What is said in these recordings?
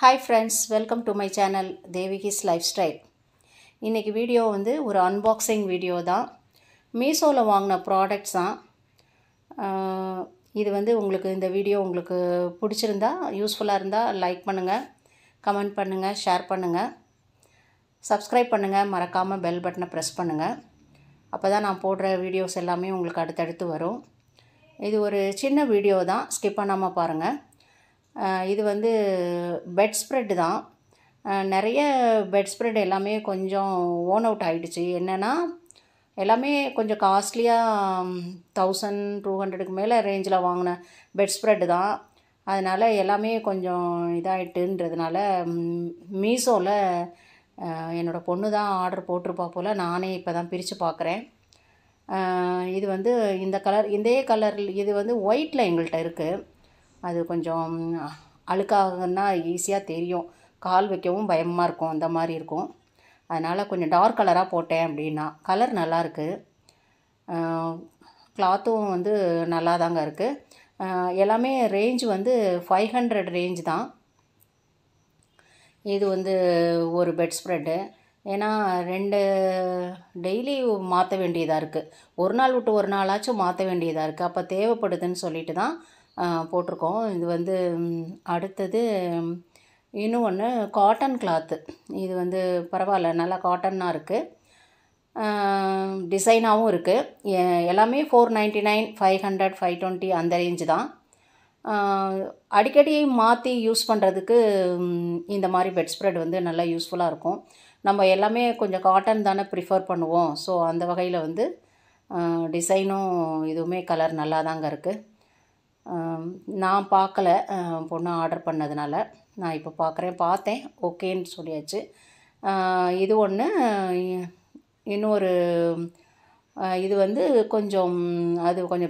Hi friends, welcome to my channel Deviki's Lifestyle. இன்னைக்கு video வந்து ஒரு unboxing வீடியோ தான். மீஷோல வாங்கின ப்ராடக்ட்ஸ் தான். இது வந்து உங்களுக்கு இந்த வீடியோ உங்களுக்கு பிடிச்சிருந்தா யூஸ்ஃபுல்லாக இருந்தால் லைக் பண்ணுங்கள், கமெண்ட் பண்ணுங்கள், ஷேர் பண்ணுங்கள், சப்ஸ்கிரைப் பண்ணுங்கள், மறக்காமல் பெல் பட்டனை ப்ரெஸ் பண்ணுங்கள். அப்போ தான் நான் போடுற வீடியோஸ் எல்லாமே உங்களுக்கு அடுத்தடுத்து வரும். இது ஒரு சின்ன வீடியோ தான், ஸ்கிப் பண்ணாமல் பாருங்கள். இது வந்து பெட்ஸ்ப்ரெட் தான். நிறைய பெட்ஸ்ப்ரெட் எல்லாமே கொஞ்சம் ஓன் அவுட் ஆகிடுச்சு. என்னென்னா எல்லாமே கொஞ்சம் காஸ்ட்லியாக 1200க்கு மேலே ரேஞ்சில் வாங்கின பெட்ஸ்ப்ரெட் தான். அதனால் எல்லாமே கொஞ்சம் இதாகிட்டுன்றதுனால மீஷோவில் என்னோடய பொண்ணு தான் ஆர்டர் போட்டிருப்பா போல். நானே இப்போ தான் பிரித்து பார்க்குறேன். இது வந்து இந்த கலர், இதே கலர், இது வந்து ஒயிட்டில் எங்கள்கிட்ட இருக்குது. அது கொஞ்சம் அழுக்காகன்னா ஈஸியாக தெரியும், கால் வைக்கவும் பயமாக இருக்கும், அந்த மாதிரி இருக்கும். அதனால் கொஞ்சம் டார்க் கலராக போட்டேன் அப்படின்னா. கலர் நல்லாயிருக்கு, கிளாத்தும் வந்து நல்லா தாங்க இருக்குது. எல்லாமே ரேஞ்ச் வந்து 500 ரேஞ்ச் தான். இது வந்து ஒரு பெட்ஸ்ப்ரெட்டு. ஏன்னா டெய்லி மாற்ற வேண்டியதாக இருக்குது, ஒரு நாள் விட்டு ஒரு நாளாச்சும் மாற்ற வேண்டியதாக இருக்குது. அப்போ தேவைப்படுதுன்னு சொல்லிட்டு தான் போட்டிருக்கோம். இது வந்து அடுத்தது இன்னும் ஒன்று காட்டன் கிளாத்து. இது வந்து பரவாயில்ல, நல்லா காட்டன்னாக இருக்குது, டிசைனாகவும் இருக்குது. எல்லாமே 499, 500, 520 அந்த ரேஞ்சு தான். அடிக்கடி மாற்றி யூஸ் பண்ணுறதுக்கு இந்த மாதிரி பெட்ஸ்ப்ரெட் வந்து நல்லா யூஸ்ஃபுல்லாக இருக்கும். நம்ம எல்லாமே கொஞ்சம் காட்டன் தானே ப்ரிஃபர் பண்ணுவோம். ஸோ அந்த வகையில் வந்து டிசைனும் இதுவுமே கலர் நல்லா தாங்க இருக்குது. நான் பார்க்கல, பொண்ணு ஆர்டர் பண்ணதுனால நான் இப்போ பார்த்தேன், ஓகேன்னு சொல்லியாச்சு. இது ஒன்று. இன்னொரு இது வந்து கொஞ்சம்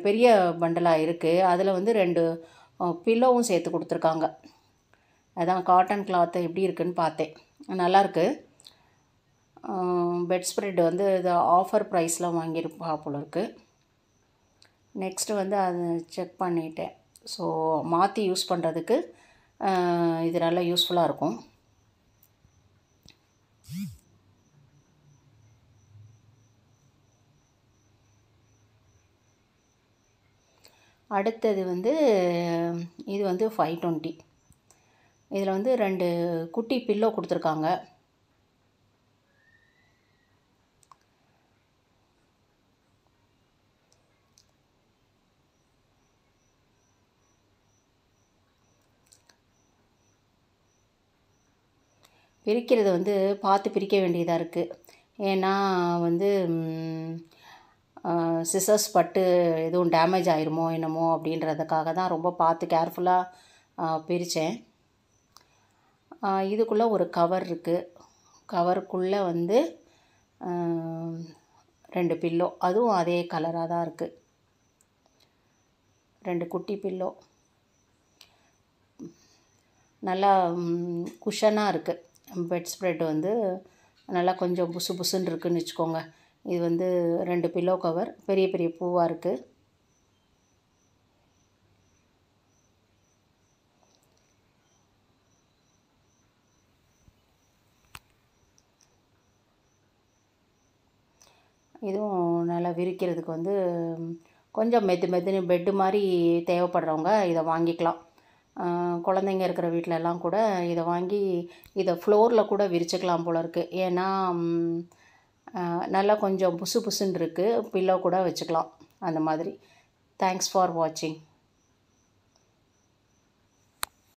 பெரிய பண்டலாக இருக்குது. அதில் வந்து 2 பில்லோவும் சேர்த்து கொடுத்துருக்காங்க. அதான் காட்டன் கிளாத்து எப்படி இருக்குதுன்னு பார்த்தேன், நல்லாயிருக்கு. பெட்ஸ்ப்ரெட் வந்து இது ஆஃபர் ப்ரைஸில் வாங்கியிருப்பா போல இருக்குது. நெக்ஸ்ட்டு வந்து அது செக் பண்ணிட்டேன். ஸோ மாற்றி யூஸ் பண்ணுறதுக்கு இது நல்லா யூஸ்ஃபுல்லாக இருக்கும். அடுத்தது வந்து இது வந்து 520. இதில் வந்து 2 குட்டி பில்லோ கொடுத்துருக்காங்க. பிரிக்கிறது வந்து பார்த்து பிரிக்க வேண்டியதாக இருக்குது. ஏன்னா வந்து சிசர்ஸ் பட்டு எதுவும் டேமேஜ் ஆயிருமோ என்னமோ அப்படின்றதுக்காக தான் ரொம்ப பார்த்து கேர்ஃபுல்லாக பிரித்தேன். இதுக்குள்ளே ஒரு கவர் இருக்குது. கவருக்குள்ளே வந்து 2 பில்லோ, அதுவும் அதே கலராக தான் இருக்குது. 2 குட்டி பில்லோ நல்லா குஷனாக இருக்குது. பெட்ஸ்ப்ரெட் வந்து நல்லா கொஞ்சம் புசு புசுன்னு இருக்குதுன்னு வச்சுக்கோங்க. இது வந்து 2 பில்லோ கவர், பெரிய பெரிய பூவாக இருக்குது. இதுவும் நல்லா விரிக்கிறதுக்கு வந்து கொஞ்சம் மெதுன்னு பெட்டு மாதிரி தேவைப்படுறவங்க இதை வாங்கிக்கலாம். குழந்தைங்க இருக்கிற வீட்டிலலாம் கூட இதை வாங்கி இதை ஃப்ளோரில் கூட விரிச்சுக்கலாம் போல இருக்குது. ஏன்னா நல்லா கொஞ்சம் புசு புசுன்னு இருக்குது, பில்லோ கூட வச்சுக்கலாம் அந்த மாதிரி. தேங்க்ஸ் ஃபார் வாட்சிங்.